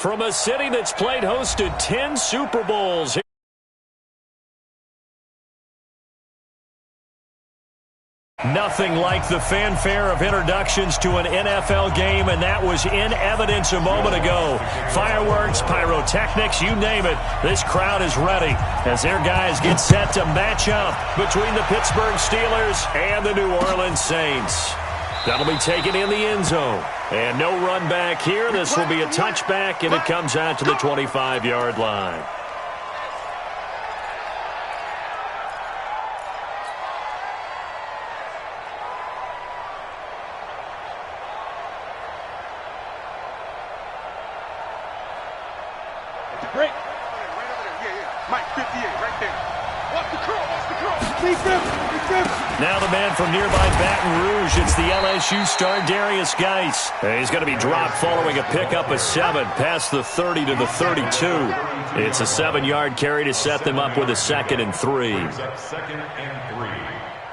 From a city that's played host to 10 Super Bowls. Nothing like the fanfare of introductions to an NFL game, and that was in evidence a moment ago. Fireworks, pyrotechnics, you name it. This crowd is ready as their guys get set to match up between the Pittsburgh Steelers and the New Orleans Saints. That'll be taken in the end zone. And no run back here. This will be a touchback, and it comes out to the 25-yard line. Great. Right over there. Yeah. Mike, 58, right there. Watch the curl. Now the man from nearby Baton Rouge, it's the LSU star Darius Geis. He's going to be dropped following a pickup of 7 past the 30 to the 32. It's a 7-yard carry to set them up with a 2nd and 3. Second and 3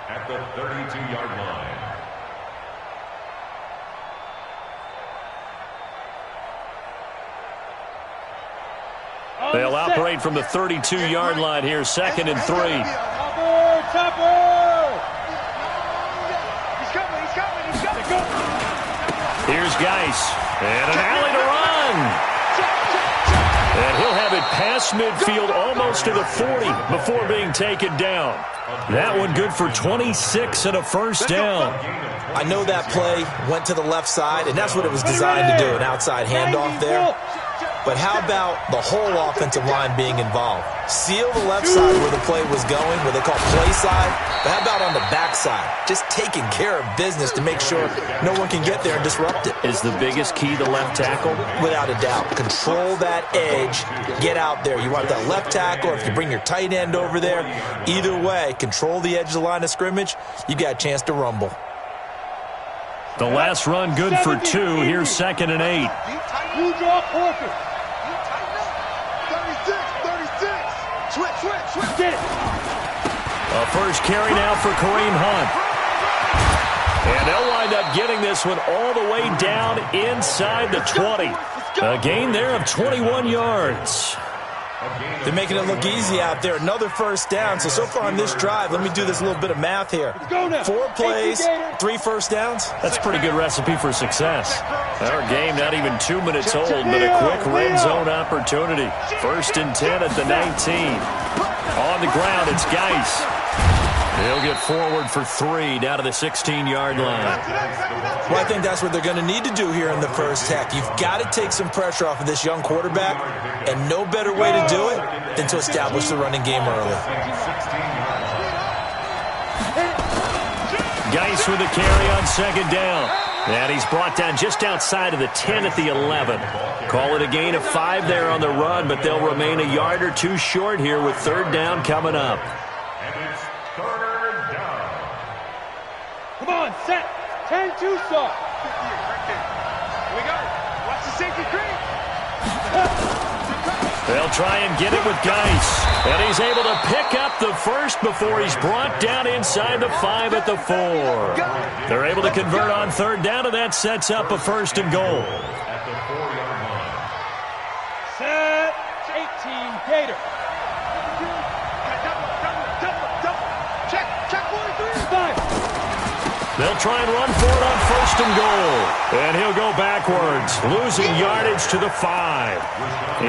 at the 32-yard line. They'll operate from the 32-yard line here, 2nd and 3. Here's Geis, and an alley to run. And he'll have it past midfield almost to the 40 before being taken down. That one good for 26 and a first down. I know that play went to the left side, and that's what it was designed to do, an outside handoff there. But how about the whole offensive line being involved? Seal the left side where the play was going, where they call play side. But how about on the back side? Just taking care of business to make sure no one can get there and disrupt it. Is the biggest key the left tackle? Without a doubt. Control that edge. Get out there. You want that left tackle, or if you bring your tight end over there, either way, control the edge of the line of scrimmage, you got a chance to rumble. The last run good for 2. Here's 2nd and 8. You draw perfect. 36. Switch. Get it. A first carry now for Kareem Hunt. And they'll wind up getting this one all the way down inside the 20. A gain there of 21 yards. They're making it look easy out there. Another first down. So far on this drive, let me do this little bit of math here. 4 plays, 3 first downs. That's a pretty good recipe for success. Our game not even 2 minutes old, but a quick red zone opportunity. 1st and 10 at the 19. On the ground, it's Geis. He'll get forward for 3 down to the 16-yard line. Well, I think that's what they're going to need to do here in the first half. You've got to take some pressure off of this young quarterback, and no better way to do it than to establish the running game early. Geis with a carry on 2nd down. And he's brought down just outside of the 10 at the 11. Call it a gain of 5 there on the run, but they'll remain a yard or 2 short here with 3rd down coming up. Come on, set. 10-2 start. Here we go. Watch the safety creep. They'll try and get it with Geis. And he's able to pick up the first before he's brought down inside the 5 at the 4. They're able to convert on 3rd down, and that sets up a 1st and goal. At the 4-yard line. Set. 18 Gator. Check 43. 5. They'll try and run for it on 1st and goal. And he'll go backwards, losing yardage to the 5.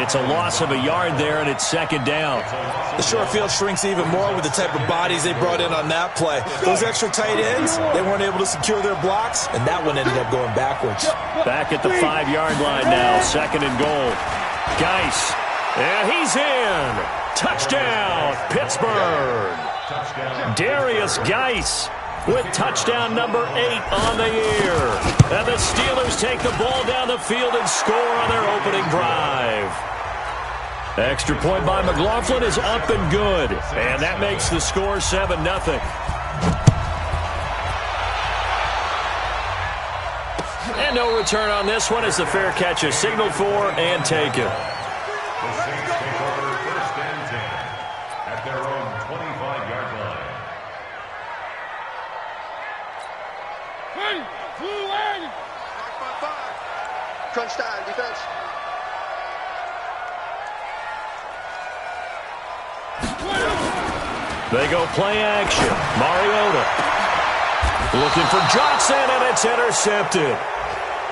It's a loss of a yard there, and it's 2nd down. The short field shrinks even more with the type of bodies they brought in on that play. Those extra tight ends, they weren't able to secure their blocks, and that one ended up going backwards. Back at the 5-yard line now, 2nd and goal. Geis, and he's in. Touchdown, Pittsburgh. Darius Geis with touchdown number 8 on the year. And the Steelers take the ball down the field and score on their opening drive. Extra point by McLaughlin is up and good. And that makes the score 7-0. And no return on this one as the fair catch is signaled for and taken. The Saints take over 1st and 10 at their own 25-yard line. Crunch time, defense. They go play action. Mariota looking for Johnson, and it's intercepted.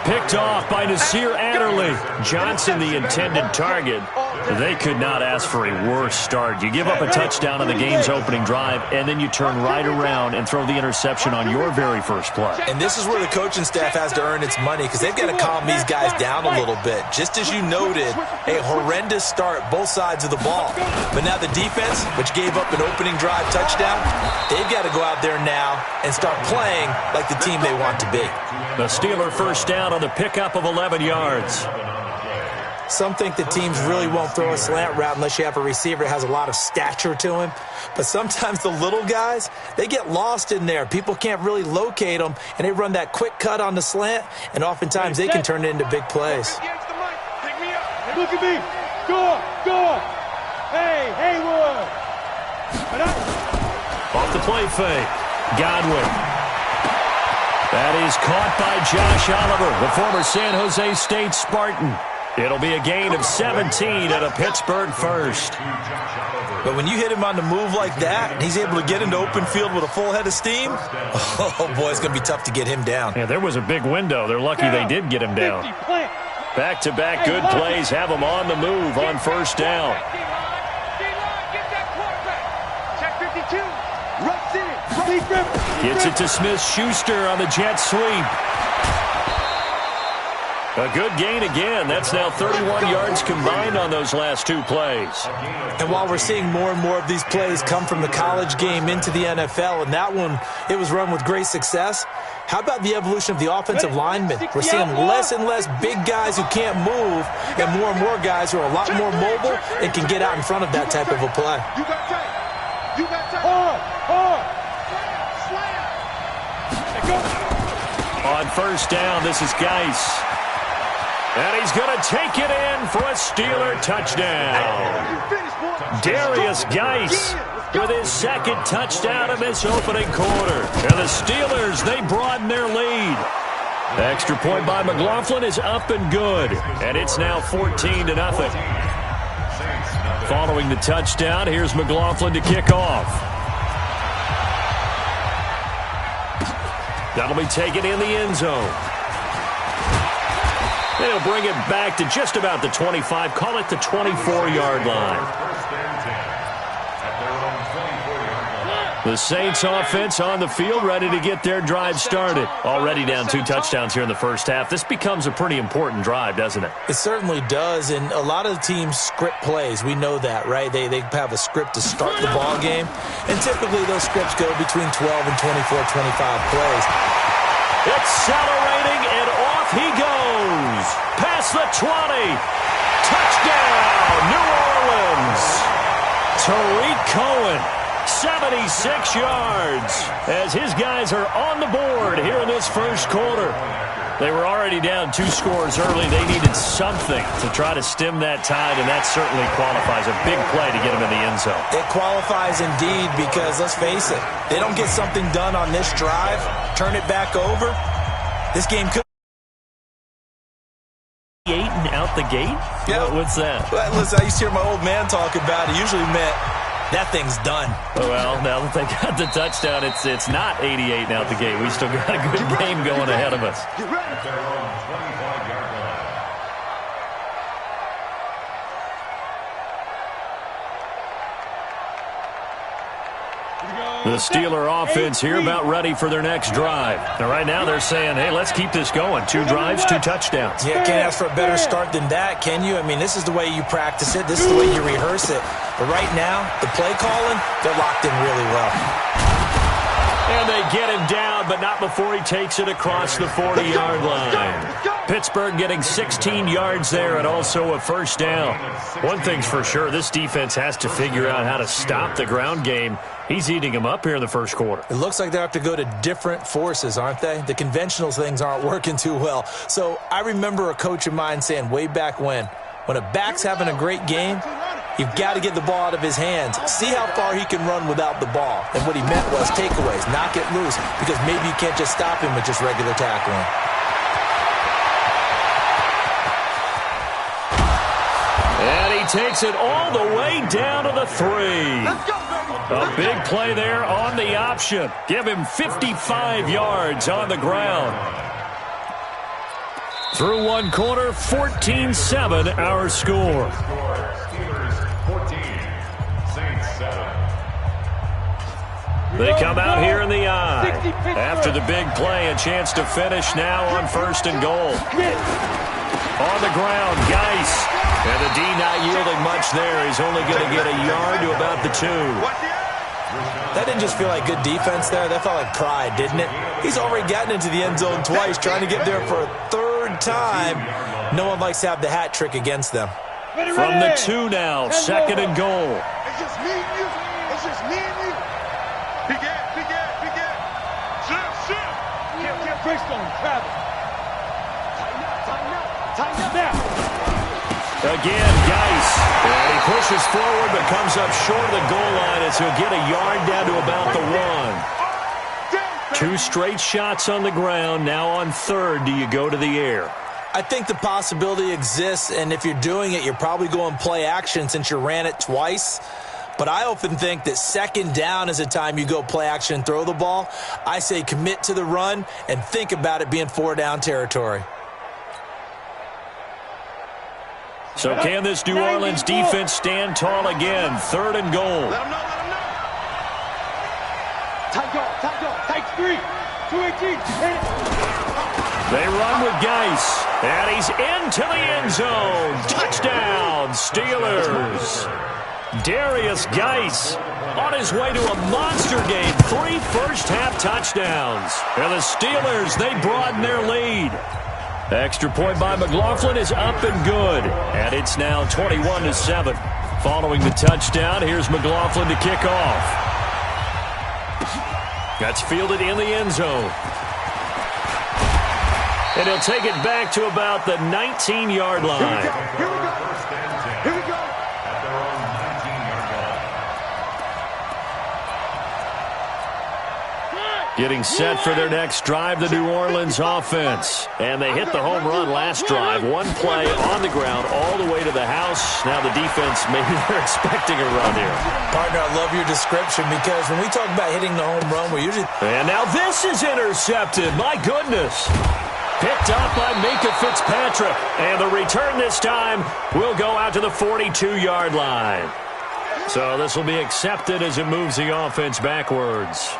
Picked off by Nasir Adderley. Johnson, the intended target. They could not ask for a worse start. You give up a touchdown on the game's opening drive, and then you turn right around and throw the interception on your very first play. And this is where the coaching staff has to earn its money because they've got to calm these guys down a little bit. Just as you noted, a horrendous start, both sides of the ball. But now the defense, which gave up an opening drive touchdown, they've got to go out there now and start playing like the team they want to be. The Steeler first down on the pickup of 11 yards. Some think that teams really won't throw a slant route unless you have a receiver that has a lot of stature to him. But sometimes the little guys, they get lost in there. People can't really locate them, and they run that quick cut on the slant, and oftentimes they can turn it into big plays. Look at me. Go. Hey, Haywood. Off the play fake. Godwin. That is caught by Josh Oliver, the former San Jose State Spartan. It'll be a gain of 17 at a Pittsburgh first. But when you hit him on the move like that, and he's able to get into open field with a full head of steam, oh, boy, it's going to be tough to get him down. Yeah, there was a big window. They're lucky they did get him down. Back-to-back good plays have him on the move on first down. Gets it to Smith-Schuster on the jet sweep. A good gain again. That's now 31 yards combined on those last two plays. And while we're seeing more and more of these plays come from the college game into the NFL, and that one, it was run with great success, how about the evolution of the offensive linemen? We're seeing less and less big guys who can't move and more guys who are a lot more mobile and can get out in front of that type of a play. On first down, this is Geis. And he's going to take it in for a Steeler touchdown. Darius Geis with his second touchdown of this opening quarter. And the Steelers, they broaden their lead. The extra point by McLaughlin is up and good. And it's now 14-0. Following the touchdown, here's McLaughlin to kick off. That'll be taken in the end zone. They'll bring it back to just about the 25. Call it the 24-yard line. The Saints offense on the field, ready to get their drive started. Already down 2 touchdowns here in the first half. This becomes a pretty important drive, doesn't it? It certainly does, and a lot of the teams script plays. We know that, right? They have a script to start the ball game, and typically those scripts go between 12 and 24, 25 plays. Accelerating, and off he goes. Past the 20. Touchdown, New Orleans. Tariq Cohen, 76 yards, as his guys are on the board here in this first quarter. They were already down 2 scores early. They needed something to try to stem that tide, and that certainly qualifies. A big play to get them in the end zone. It qualifies indeed because, let's face it, they don't get something done on this drive, turn it back over, this game could 8 and out the gate? Yeah. What's that? Well, listen, I used to hear my old man talk about it. Usually meant that thing's done. Well, now that they got the touchdown, it's not 88 and out the gate. We still got a good game going ahead of us. The Steeler offense here about ready for their next drive. Now, right now they're saying, hey, let's keep this going. 2 drives, 2 touchdowns. Yeah, can't ask for a better start than that, can you? I mean, this is the way you practice it. This is the way you rehearse it. But right now, the play calling, they're locked in really well. And they get him down, but not before he takes it across the 40-yard line. Pittsburgh getting 16 yards there and also a first down. One thing's for sure, this defense has to figure out how to stop the ground game. He's eating them up here in the first quarter. It looks like they have to go to different forces, aren't they? The conventional things aren't working too well. So I remember a coach of mine saying way back when a back's having a great game, you've got to get the ball out of his hands. See how far he can run without the ball. And what he meant was takeaways, knock it loose, because maybe you can't just stop him with just regular tackling. And he takes it all the way down to the 3. Let's go, A big play there on the option. Give him 55 yards on the ground. Through one quarter, 14-7 our score. Steelers 14, Saints 7. They come out here in the eye. After the big play, a chance to finish now on 1st and goal. On the ground, Geis. And the D not yielding much there. He's only going to get a yard to about the 2. That didn't just feel like good defense there. That felt like pride, didn't it? He's already gotten into the end zone twice, trying to get there for a 3rd time. No one likes to have the hat trick against them. From the 2 now, 2nd and goal. It's just me and you. It's just me and you. Big it. Shift. Get braced on him, travel. Tighten up now. Again, Geis. And he pushes forward but comes up short of the goal line as he'll get a yard down to about the 1. 2 straight shots on the ground. Now on 3rd, do you go to the air? I think the possibility exists, and if you're doing it, you're probably going play action since you ran it twice. But I often think that 2nd down is a time you go play action and throw the ball. I say commit to the run and think about it being 4-down territory. So can this New Orleans defense stand tall again? 3rd and goal. Let him know. Tight go. 3. 2-18. They run with Geis. And he's into the end zone. Touchdown, Steelers. Darius Geis on his way to a monster game. 3 first-half touchdowns. And the Steelers, they broaden their lead. Extra point by McLaughlin is up and good. And it's now 21-7. Following the touchdown, here's McLaughlin to kick off. That's fielded in the end zone. And he'll take it back to about the 19-yard line. Here we go. At their own 19-yard line. Getting set for their next drive, the New Orleans offense. And they hit the home run last drive. 1 play on the ground all the way to the house. Now the defense, maybe they're expecting a run here. Partner, I love your description because when we talk about hitting the home run, we're usually... And now this is intercepted. My goodness. Picked up by Minka Fitzpatrick. And the return this time will go out to the 42-yard line. So this will be accepted as it moves the offense backwards.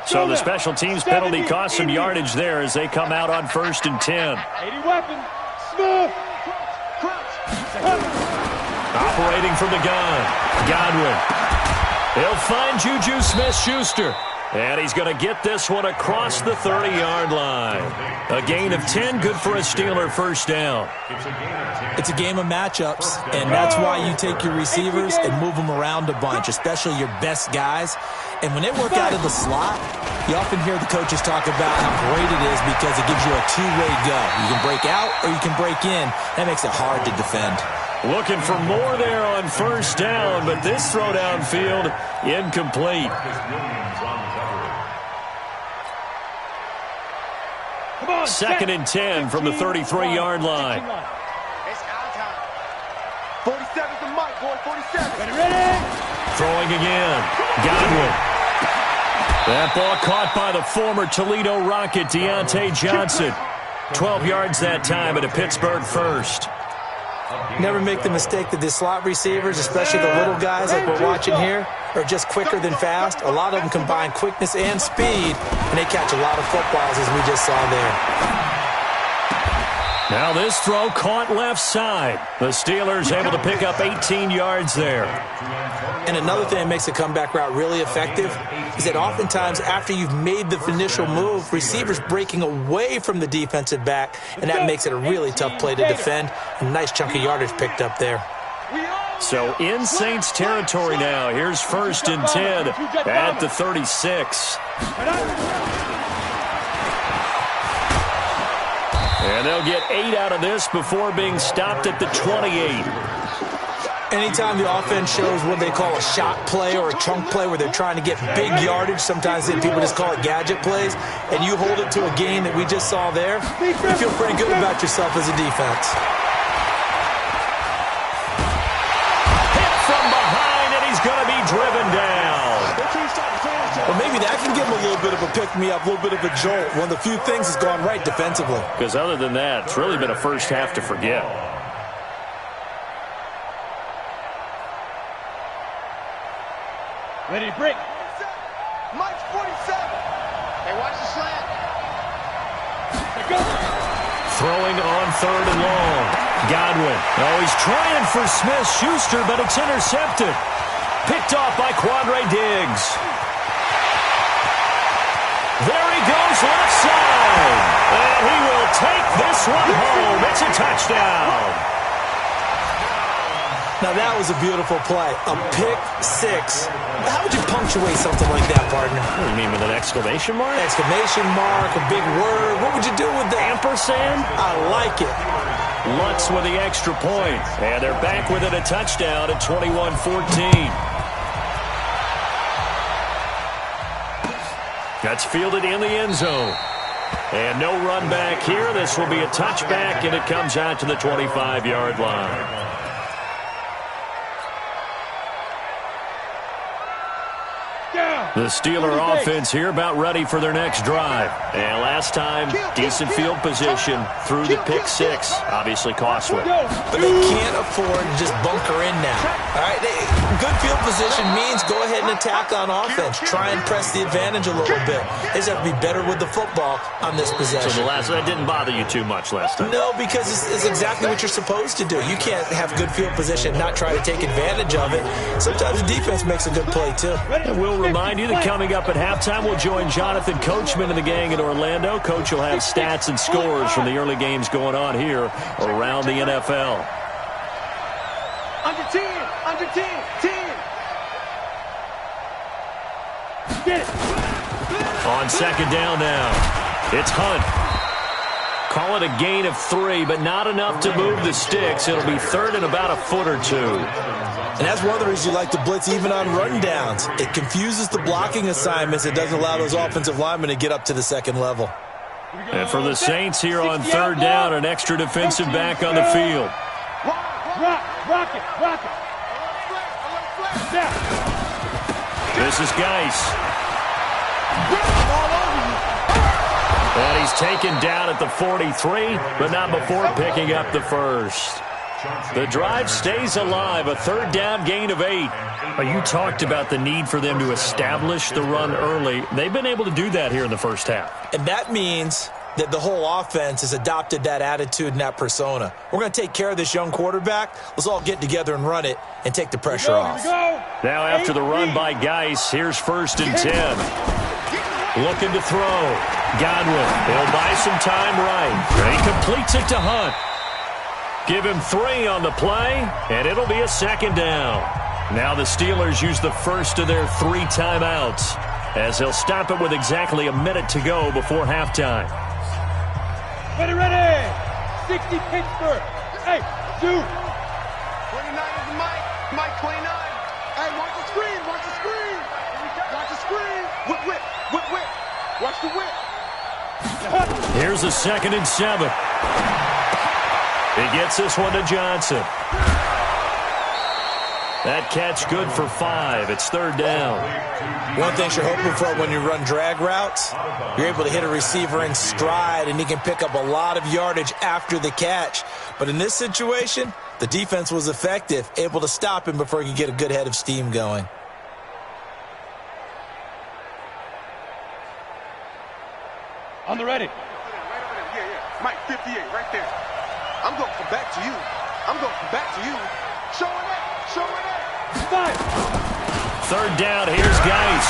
So the special teams penalty cost some yardage there as they come out on 1st and 10. 80 weapon. Smith. Operating from the gun. Godwin. He'll find Juju Smith-Schuster. And he's going to get this one across the 30-yard line. A gain of 10, good for a Steeler first down. It's a game of matchups, and that's why you take your receivers and move them around a bunch, especially your best guys. And when they work out of the slot, you often hear the coaches talk about how great it is because it gives you a two-way go. You can break out or you can break in. That makes it hard to defend. Looking for more there on 1st down, but this throw downfield incomplete. 2nd and 10 from the 33-yard line. It's our time. 47's the mic, boy. 47. Ready? Throwing again. Godwin. That ball caught by the former Toledo Rocket, Deontay Johnson. 12 yards that time at a Pittsburgh first. Never make the mistake that the slot receivers, especially the little guys like we're watching here, are just quicker than fast. A lot of them combine quickness and speed, and they catch a lot of footballs as we just saw there. Now this throw caught left side. The Steelers able to pick up 18 yards there. And another thing that makes a comeback route really effective is that oftentimes after you've made the initial move, receivers breaking away from the defensive back, and that makes it a really tough play to defend. A nice chunk of yardage picked up there. So in Saints territory now. Here's 1st and 10 at the 36. And they'll get 8 out of this before being stopped at the 28. Anytime the offense shows what they call a shot play or a chunk play where they're trying to get big yardage, sometimes people just call it gadget plays, and you hold it to a gain that we just saw there, you feel pretty good about yourself as a defense. Hit from behind, and he's going to be driven down. Well, maybe that can give him a little bit of a pick-me-up, a little bit of a jolt. One of the few things that's gone right defensively. Because other than that, it's really been a first half to forget. Ready to break. Mike's 47. Hey, watch the slant. Go. Throwing on 3rd and long. Godwin. Oh, he's trying for Smith-Schuster, but it's intercepted. Picked off by Quandre Diggs. There he goes left side. And he will take this one home. It's a touchdown. Now, that was a beautiful play. A pick six. How would you punctuate something like that, partner? What do you mean, with an exclamation mark? Exclamation mark, a big word. What would you do with that? Ampersand? I like it. Lutz with the extra point. And they're back within a touchdown at 21-14. That's fielded in the end zone. And no run back here. This will be a touchback, and it comes out to the 25-yard line. The Steeler offense here about ready for their next drive. And last time, decent field position through the pick six. Obviously costly. But they can't afford to just bunker in now. All right, good field position means go ahead and attack on offense. Try and press the advantage a little bit. They just have to be better with the football on this possession. So that didn't bother you too much last time? No, because it's exactly what you're supposed to do. You can't have good field position and not try to take advantage of it. Sometimes the defense makes a good play, too. And we'll remind you that coming up at halftime, we'll join Jonathan Coachman and the gang in Orlando. Coach will have stats and scores from the early games going on here around the NFL. Under 10, under 10, 10. Get it. On second down now, it's Hunt. Call it a gain of 3, but not enough to move the sticks. It'll be 3rd and about a foot or 2. And that's one of the reasons you like to blitz even on run downs. It confuses the blocking assignments. It doesn't allow those offensive linemen to get up to the second level. And for the Saints here on 3rd down, an extra defensive back on the field. Rock it. This is Geis. And he's taken down at the 43, but not before picking up the first. The drive stays alive, a 3rd down gain of 8. You talked about the need for them to establish the run early. They've been able to do that here in the first half. And that means that the whole offense has adopted that attitude and that persona. We're going to take care of this young quarterback. Let's all get together and run it and take the pressure off. Now after the run by Geis, here's 1st and 10. Looking to throw. Godwin. He'll buy some time right. And he completes it to Hunt. Give him 3 on the play, and it'll be a 2nd down. Now the Steelers use the first of their 3 timeouts as they'll stop it with exactly a minute to go before halftime. Ready. 60 Pittsburgh. Hey, shoot. 29 is the Mike 29. Hey, watch the screen. Watch the screen. Whip. Watch the whip. Here's a 2nd and 7. He gets this one to Johnson. That catch good for 5. It's 3rd down. One thing you're hoping for when you run drag routes, you're able to hit a receiver in stride, and he can pick up a lot of yardage after the catch. But in this situation, the defense was effective, able to stop him before he could get a good head of steam going. On the ready. Yeah. Mike 58, right there. I'm going to come back to you. Show it up. 3rd down, here's Geis.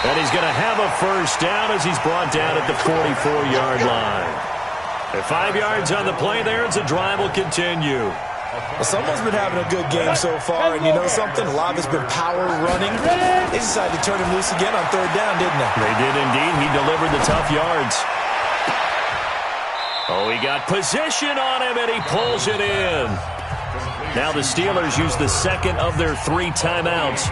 And he's going to have a 1st down as he's brought down at the 44-yard line. At 5 yards on the play there, as the drive will continue. Well, someone's been having a good game so far, and you know something? A lot of it's been power running. They decided to turn him loose again on 3rd down, didn't they? They did indeed. He delivered the tough yards. Oh, he got position on him, and he pulls it in. Now the Steelers use the second of their 3 timeouts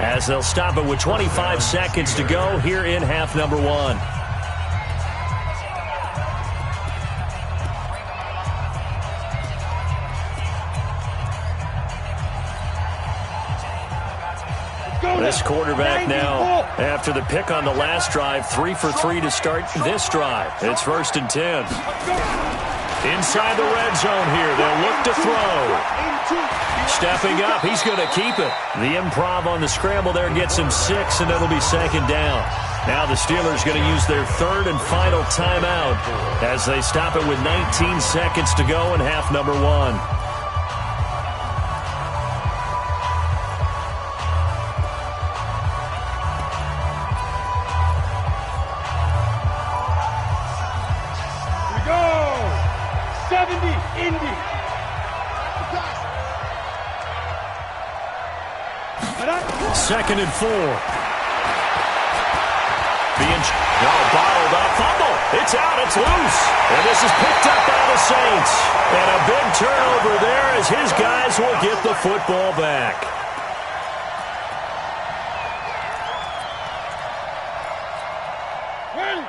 as they'll stop it with 25 seconds to go here in half number 1. This quarterback now, after the pick on the last drive, 3 for 3 to start this drive. It's 1st and 10. Inside the red zone here, they'll look to throw. Stepping up, he's going to keep it. The improv on the scramble there gets him 6, and it'll be 2nd down. Now the Steelers going to use their 3rd and final timeout as they stop it with 19 seconds to go in half number 1. Second and 4. Bottled up. Fumble. It's out. It's loose. And this is picked up by the Saints. And a big turnover there as his guys will get the football back.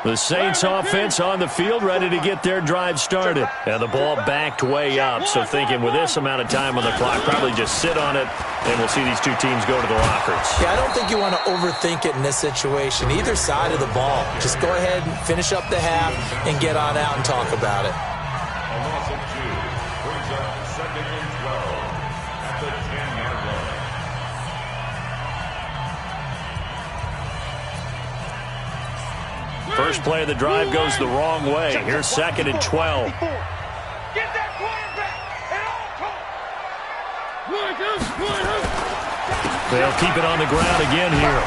The Saints offense on the field, ready to get their drive started. And the ball backed way up, so thinking with this amount of time on the clock, probably just sit on it, and we'll see these two teams go to the lockers. Yeah, I don't think you want to overthink it in this situation. Either side of the ball. Just go ahead and finish up the half and get on out and talk about it. A loss of 2 brings up 2nd and 12 at the 10-yard line. First play of the drive goes the wrong way. Here's 2nd and 12. Get that quarterback and They'll keep it on the ground again here.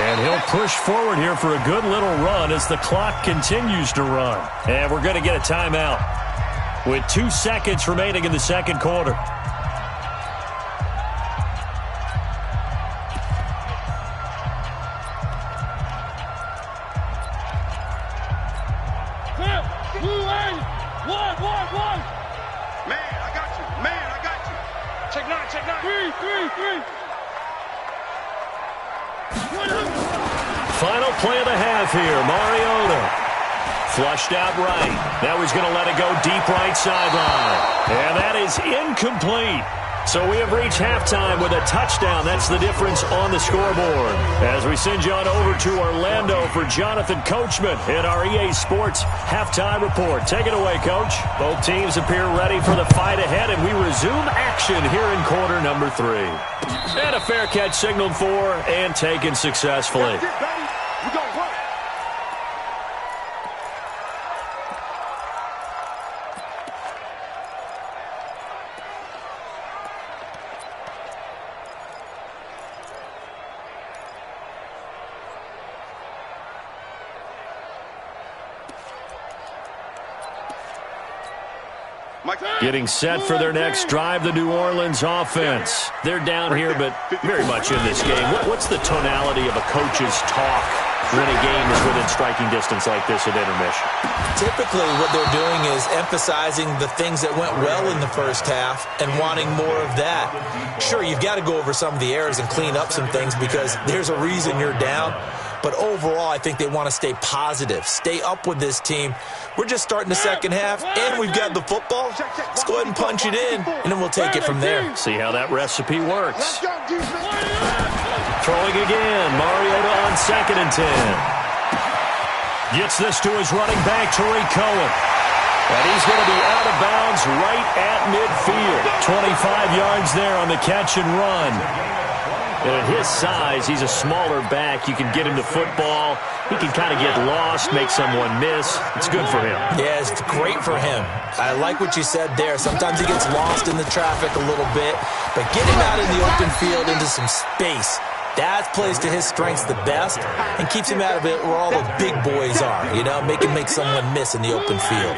And he'll push forward here for a good little run as the clock continues to run. And we're going to get a timeout with 2 seconds remaining in the second quarter. Final play of the half here. Mariota flushed out right. Now he's going to let it go deep right sideline. And that is incomplete. So we have reached halftime with a touchdown. That's the difference on the scoreboard. As we send you on over to Orlando for Jonathan Coachman in our EA Sports Halftime Report. Take it away, Coach. Both teams appear ready for the fight ahead, and we resume action here in quarter number 3. And a fair catch signaled for and taken successfully. Getting set for their next drive, the New Orleans offense. They're down here, but very much in this game. What's the tonality of a coach's talk when a game is within striking distance like this at intermission? Typically, what they're doing is emphasizing the things that went well in the first half and wanting more of that. Sure, you've got to go over some of the errors and clean up some things because there's a reason you're down. But overall, I think they want to stay positive, stay up with this team. We're just starting the second half, and we've got the football. Let's go ahead and punch it in, and then we'll take it from there. See how that recipe works. Throwing again. Mariota on 2nd and 10. Gets this to his running back, Tariq Cohen. And he's going to be out of bounds right at midfield. 25 yards there on the catch and run. And at his size, he's a smaller back. You can get him to football. He can kind of get lost, make someone miss. It's good for him. Yeah, it's great for him. I like what you said there. Sometimes he gets lost in the traffic a little bit. But get him out in the open field into some space. That plays to his strengths the best and keeps him out of it where all the big boys are. You know, make someone miss in the open field.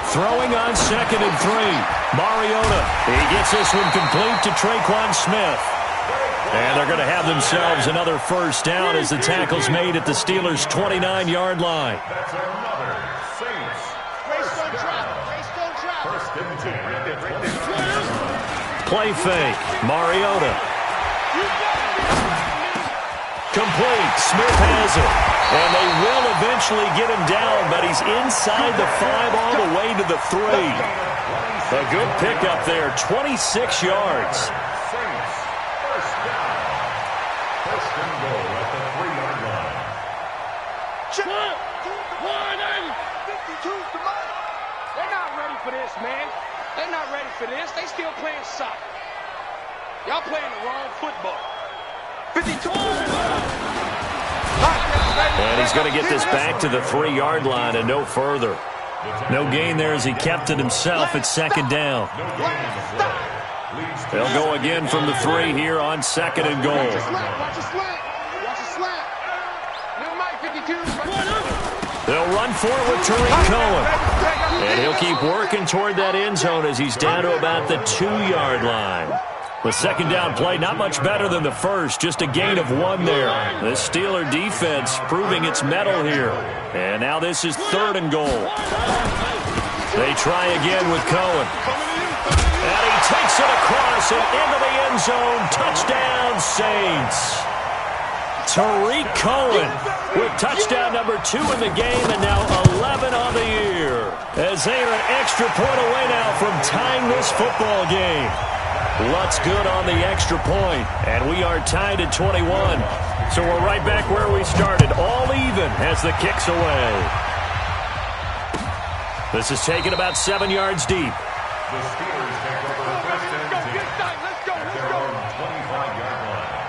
Throwing on 2nd and 3. Mariota. He gets this one complete to Traquan Smith. And they're going to have themselves another first down as the tackle's made at the Steelers' 29-yard line. That's another Saints first down. First and 10 at the 29. Play fake. Mariota. Complete. Smith has it. And they will eventually get him down, but he's inside the 5 all the way to the 3. A good pickup there, 26 yards. Saints first down. First and goal at the 3-yard line. They're not ready for this, man. They're not ready for this. They still playing soccer. Y'all playing the wrong football. 52. And he's going to get this back to the 3-yard line and no further. No gain there as he kept it himself at second down. They'll go again from the 3 here on second and goal. Watch a slant. Watch a slant. Never mind, 52. They'll run for it with Tariq Cohen. And he'll keep working toward that end zone as he's down to about the 2-yard line. The second down play, not much better than the first, just a gain of 1 there. The Steeler defense proving its mettle here. And now this is third and goal. They try again with Cohen. And he takes it across and into the end zone. Touchdown, Saints. Tariq Cohen with touchdown number 2 in the game and now 11 on the year. As they are an extra point away now from tying this football game. Lutz good on the extra point, and we are tied at 21. So we're right back where we started, all even as the kick's away. This is taken about 7 yards deep. The Steelers take over first and 10 at their own 25-yard line.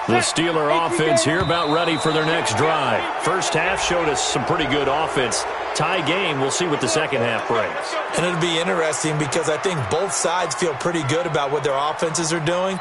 The Steeler offense here about ready for their next drive. First half showed us some pretty good offense. Tie game, we'll see what the second half brings. And it'll be interesting because I think both sides feel pretty good about what their offenses are doing.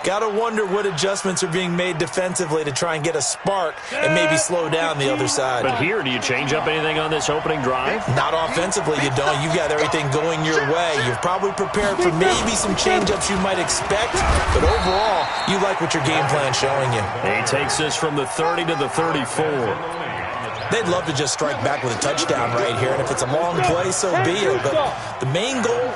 Got to wonder what adjustments are being made defensively to try and get a spark and maybe slow down the other side. But here, do you change up anything on this opening drive? Not offensively, you don't. You've got everything going your way. You've probably prepared for maybe some change-ups you might expect, but overall, you like what your game plan's showing you. He takes this from the 30 to the 34. They'd love to just strike back with a touchdown right here, and if it's a long play, so be it. But the main goal,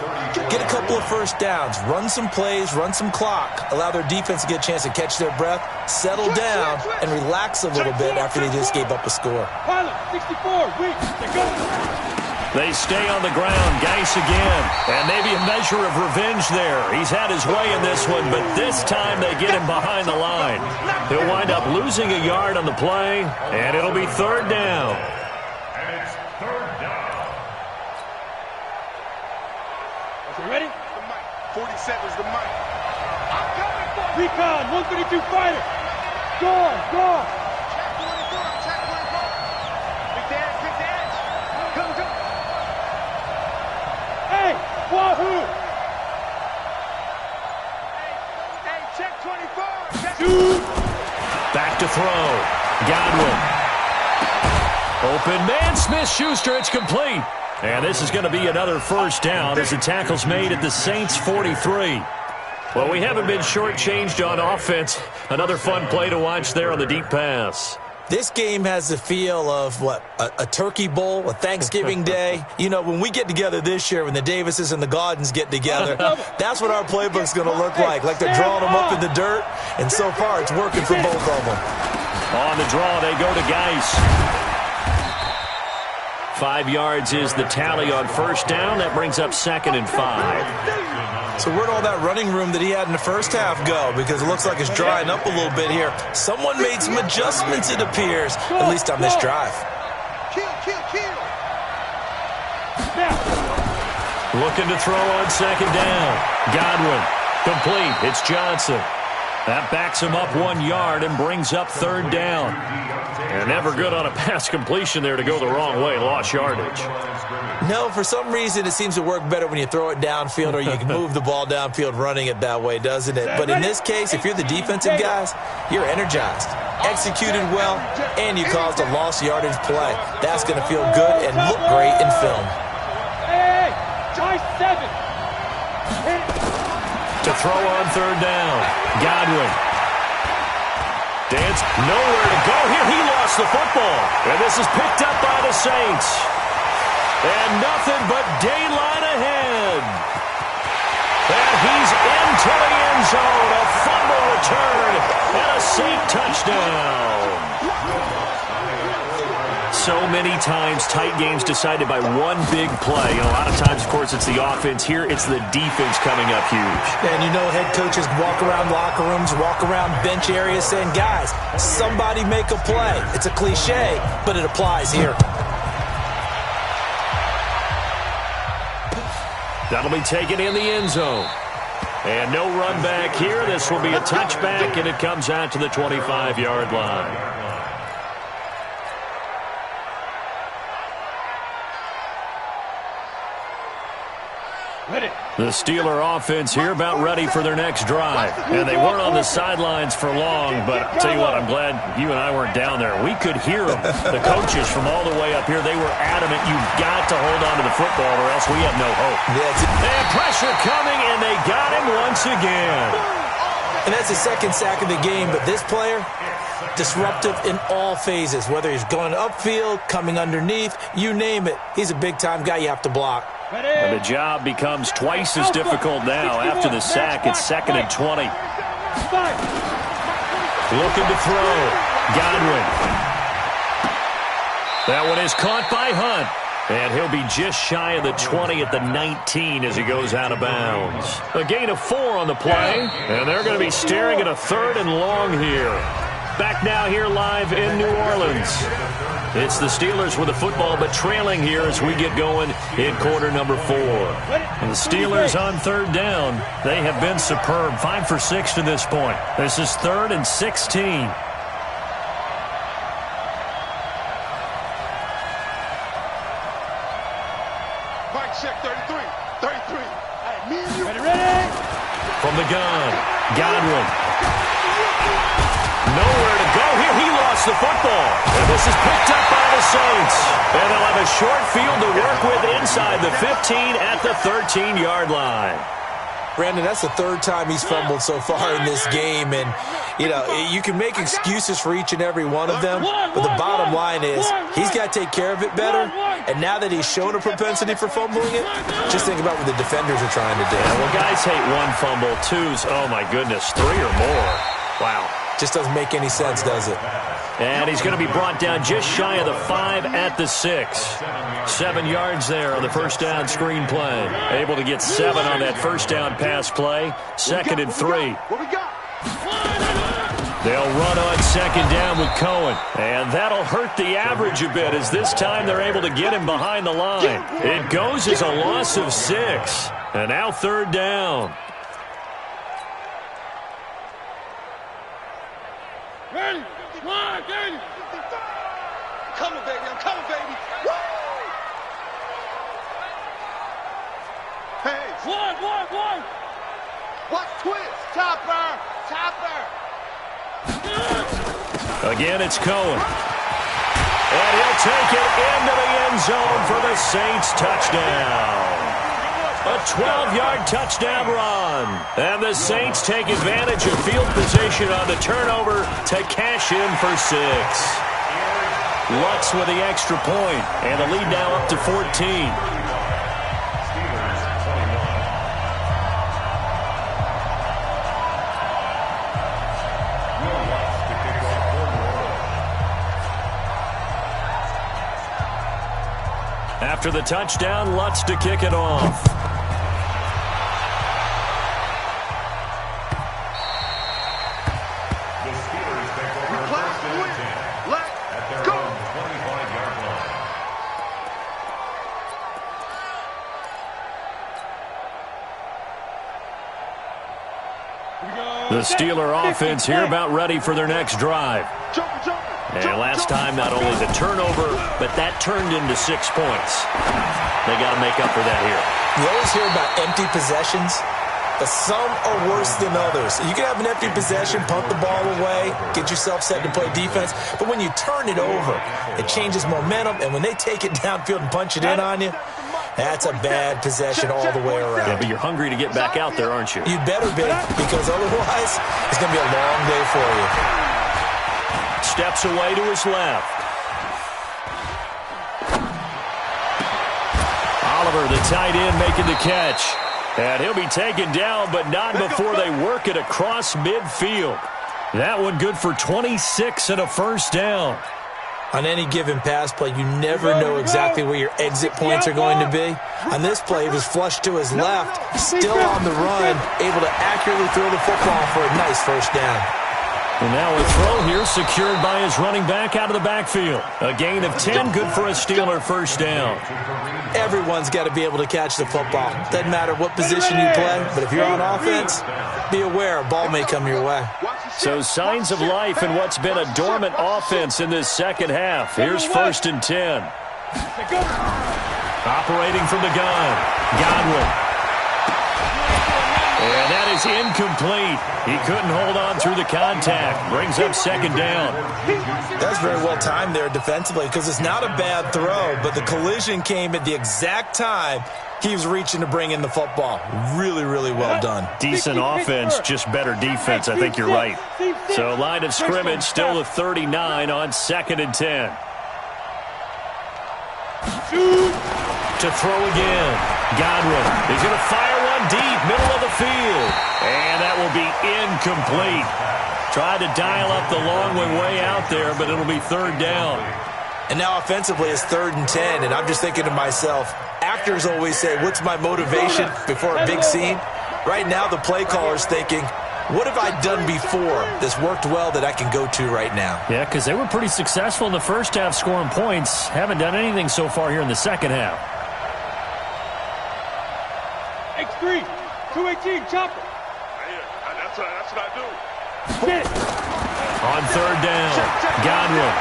get a couple of first downs, run some plays, run some clock, allow their defense to get a chance to catch their breath, settle down, and relax a little bit after they just gave up a score. They stay on the ground. Geis again. And maybe a measure of revenge there. He's had his way in this one, but this time they get him behind the line. He'll wind up losing a yard on the play, and it'll be third down. And it's third down. Okay, ready? The mic. 47's the mic. I'm coming for you. Recon, 132 fighter. Gone. Check 24. Big dance. Come. Hey, wahoo! Hey, check 24. Back to throw. Godwin. Open man, Smith-Schuster. It's complete. And this is going to be another first down as the tackle's made at the Saints' 43. Well, we haven't been shortchanged on offense. Another fun play to watch there on the deep pass. This game has the feel of, a turkey bowl, a Thanksgiving day. You know, when we get together this year, when the Davises and the Gaudens get together, that's what our playbook's going to look like they're drawing them up in the dirt, and so far it's working for both of them. On the draw, they go to Geis. 5 yards is the tally on first down. That brings up second and 5. So where'd all that running room that he had in the first half go? Because it looks like it's drying up a little bit here. Someone made some adjustments, it appears, at least on this drive. Kill. Looking to throw on second down. Godwin. Complete. It's Johnson. That backs him up 1 yard and brings up third down. And never good on a pass completion there to go the wrong way. Lost yardage. No, for some reason it seems to work better when you throw it downfield or you can move the ball downfield running it that way, doesn't it? But in this case, if you're the defensive guys, you're energized, executed well, and you caused a lost yardage play. That's going to feel good and look great in film. Hey, try 7. To throw on third down. Godwin. Dance, nowhere to go here. He lost the football. And this is picked up by the Saints. And nothing but daylight ahead. And he's into the end zone. A fumble return and a Saint touchdown. So many times tight games decided by one big play. And a lot of times, of course, it's the offense. Here, it's the defense coming up huge. And you know head coaches walk around locker rooms, walk around bench areas saying, guys, somebody make a play. It's a cliche, but it applies here. That'll be taken in the end zone. And no run back here. This will be a touchback, and it comes out to the 25-yard line. The Steeler offense here about ready for their next drive. And they weren't on the sidelines for long, but I'll tell you what, I'm glad you and I weren't down there. We could hear them. The coaches from all the way up here, they were adamant, you've got to hold on to the football or else we have no hope. And pressure coming, and they got him once again. And that's the second sack of the game, but this player, disruptive in all phases, whether he's going upfield, coming underneath, you name it. He's a big-time guy you have to block. And the job becomes twice as difficult now. After the sack, it's 2nd and 20. Looking to throw. Godwin. That one is caught by Hunt. And he'll be just shy of the 20 at the 19 as he goes out of bounds. A gain of 4 on the play. And they're going to be staring at a 3rd and long here. Back now here live in New Orleans. It's the Steelers with the football, but trailing here as we get going in quarter number 4. And the Steelers on 3rd down. They have been superb. 5 for 6 to this point. This is 3rd and 16. Mike check 33. 33. Hey, me and you. Ready? From the gun, Godwin. Nowhere to go here. He lost the football. And this is picked up by the Saints. And they'll have a short field to work with inside the 15 at the 13-yard line. Brandon, that's the 3rd time he's fumbled so far in this game. And, you know, you can make excuses for each and every one of them. But the bottom line is he's got to take care of it better. And now that he's shown a propensity for fumbling it, just think about what the defenders are trying to do. Yeah, well, guys hate 1 fumble, 2's, oh, my goodness, 3 or more. Wow. Just doesn't make any sense, does it? And he's going to be brought down just shy of the 5 at the 6. 7 yards there on the first down screen play. Able to get 7 on that first down pass play. 2nd and 3. What we got? They'll run on 2nd down with Cohen. And that'll hurt the average a bit as this time they're able to get him behind the line. It goes as a loss of 6. And now 3rd down. Ready? One, ready? I'm coming, baby. I'm coming, baby. Woo! Hey. One. Watch twist. Topper. Again, it's Cohen. And he'll take it into the end zone for the Saints touchdown. A 12-yard touchdown run. And the Saints take advantage of field position on the turnover to cash in for 6. Lutz with the extra point. And the lead now up to 14. After the touchdown, Lutz to kick it off. The Steeler offense here about ready for their next drive. And last time, not only the turnover, but that turned into 6 points. They got to make up for that here. You always hear about empty possessions, but some are worse than others. You can have an empty possession, punt the ball away, get yourself set to play defense, but when you turn it over, it changes momentum, and when they take it downfield and punch it in on you, That's a bad possession all the way around. Yeah, but you're hungry to get back out there, aren't you? You better be, because otherwise it's going to be a long day for you. Steps away to his left. Oliver, the tight end, making the catch. And he'll be taken down, but not before they work it across midfield. That one good for 26 and a first down. On any given pass play, you never know exactly where your exit points are going to be. On this play, he was flushed to his left, still on the run, able to accurately throw the football for a nice first down. And now a throw here secured by his running back out of the backfield. A gain of 10, good for a Steeler first down. Everyone's got to be able to catch the football. Doesn't matter what position you play, but if you're on offense, be aware a ball may come your way. So signs of life in what's been a dormant offense in this second half. Here's 1st and 10. Operating from the gun, Godwin. And that is incomplete. He couldn't hold on through the contact. Brings up 2nd down. That's very well timed there defensively, because it's not a bad throw, but the collision came at the exact time he was reaching to bring in the football. Really, really well done. Decent offense, just better defense. I think you're right. So line of scrimmage still the 39 on 2nd and 10. To throw again. Godwin. He's going to fire one deep, middle of the field. And that will be incomplete. Tried to dial up the long way out there, but it'll be 3rd down. And now offensively it's 3rd and 10, and I'm just thinking to myself, actors always say, what's my motivation before a big scene? Right now the play caller's thinking, what have I done before that's worked well that I can go to right now? Yeah, because they were pretty successful in the first half scoring points. Haven't done anything so far here in the second half. X3, 218, chopper. That's what I do. On 3rd down, Godwin.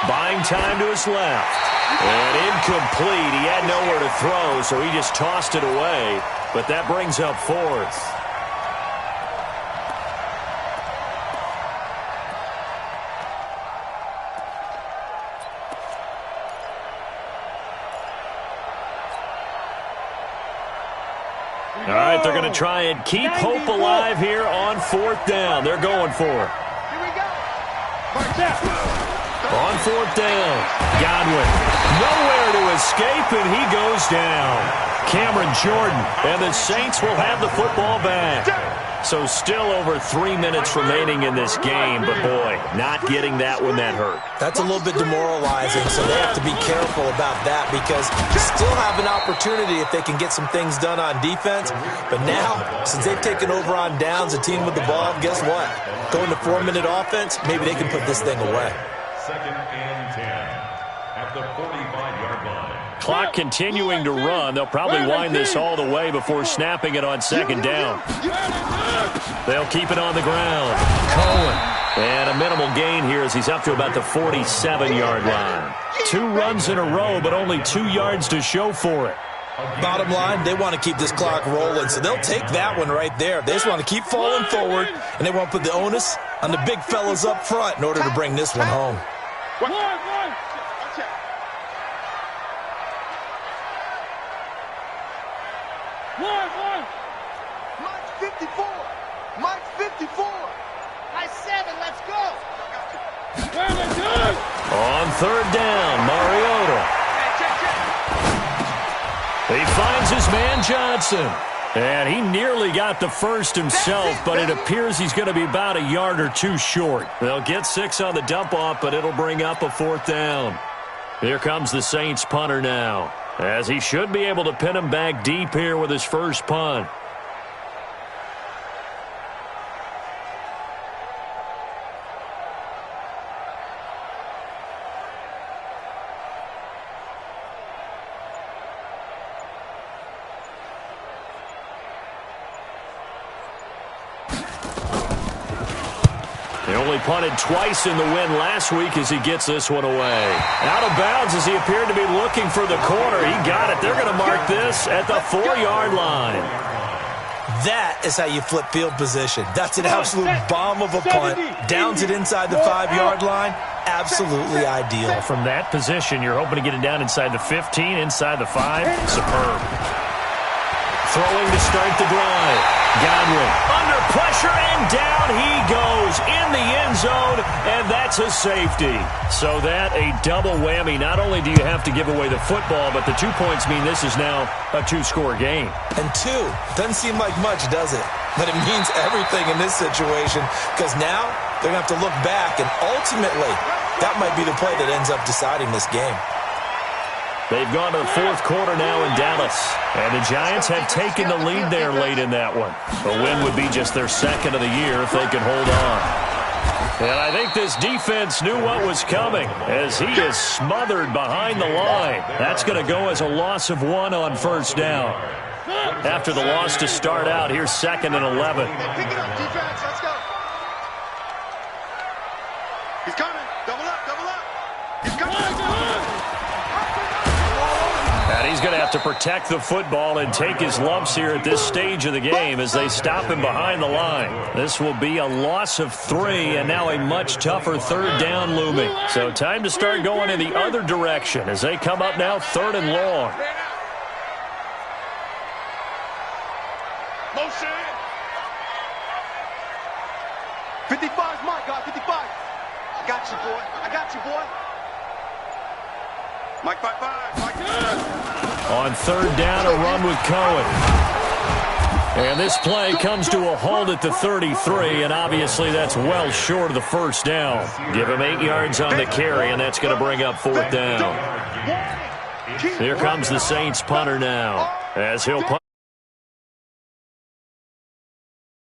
Buying time to his left. And incomplete. He had nowhere to throw, so he just tossed it away. But that brings up 4th. All right, they're going to try and keep hope alive here on 4th down. They're going for it. Here we go. On 4th down, Godwin. Nowhere to escape, and he goes down. Cameron Jordan, and the Saints will have the football back. So still over 3 minutes remaining in this game, but boy, not getting that one that hurt. That's a little bit demoralizing, so they have to be careful about that, because still have an opportunity if they can get some things done on defense. But now, since they've taken over on downs, a team with the ball, guess what? Going to 4-minute offense, maybe they can put this thing away. 2nd and 10 at the 45-yard line. Clock continuing to run. They'll probably wind this all the way before snapping it on 2nd down. They'll keep it on the ground. Cohen. And a minimal gain here as he's up to about the 47-yard line. 2 runs in a row, but only 2 yards to show for it. Bottom line, they want to keep this clock rolling, so they'll take that one right there. They just want to keep falling forward, and they want to put the onus on the big fellas up front in order to bring this one home. Mike's 54. Mike's 54. Nice 7. Let's go. On 3rd down, Mariota. He finds his man Johnson. And he nearly got the first himself, but it appears he's going to be about a yard or 2 short. They'll get 6 on the dump-off, but it'll bring up a 4th down. Here comes the Saints punter now, as he should be able to pin him back deep here with his first punt. They only punted twice in the win last week as he gets this one away. Out of bounds as he appeared to be looking for the corner. He got it. They're going to mark this at the 4-yard line. That is how you flip field position. That's an absolute bomb of a punt. Downs it inside the 5-yard line. absolutely ideal. From that position, you're hoping to get it down inside the 15, inside the 5. Superb. Throwing to start the drive. Godwin under pressure, and down he goes in the end zone, and that's a safety. So that a double whammy. Not only do you have to give away the football, but the 2 points mean this is now a 2-score game. And 2 doesn't seem like much, does it? But it means everything in this situation, because now they're going to have to look back, and ultimately that might be the play that ends up deciding this game. They've gone to the 4th quarter now in Dallas, and the Giants have taken the lead there late in that one. A win would be just their 2nd of the year if they could hold on. And I think this defense knew what was coming as he is smothered behind the line. That's going to go as a loss of 1 on 1st down. After the loss to start out, here's 2nd and 11. Pick it up, defense. Let's go. He's coming. Double up, double up. He's coming. And he's going to have to protect the football and take his lumps here at this stage of the game as they stop him behind the line. This will be a loss of 3, and now a much tougher 3rd down looming. So time to start going in the other direction as they come up now 3rd and long. Motion. 55's my guy, 55. I got you, boy. I got you, boy. Mike 5-5. Mike 5. On 3rd down, a run with Cohen. And this play comes to a halt at the 33, and obviously that's well short of the 1st down. Give him 8 yards on the carry, and that's going to bring up 4th down. Here comes the Saints punter now, as he'll punt.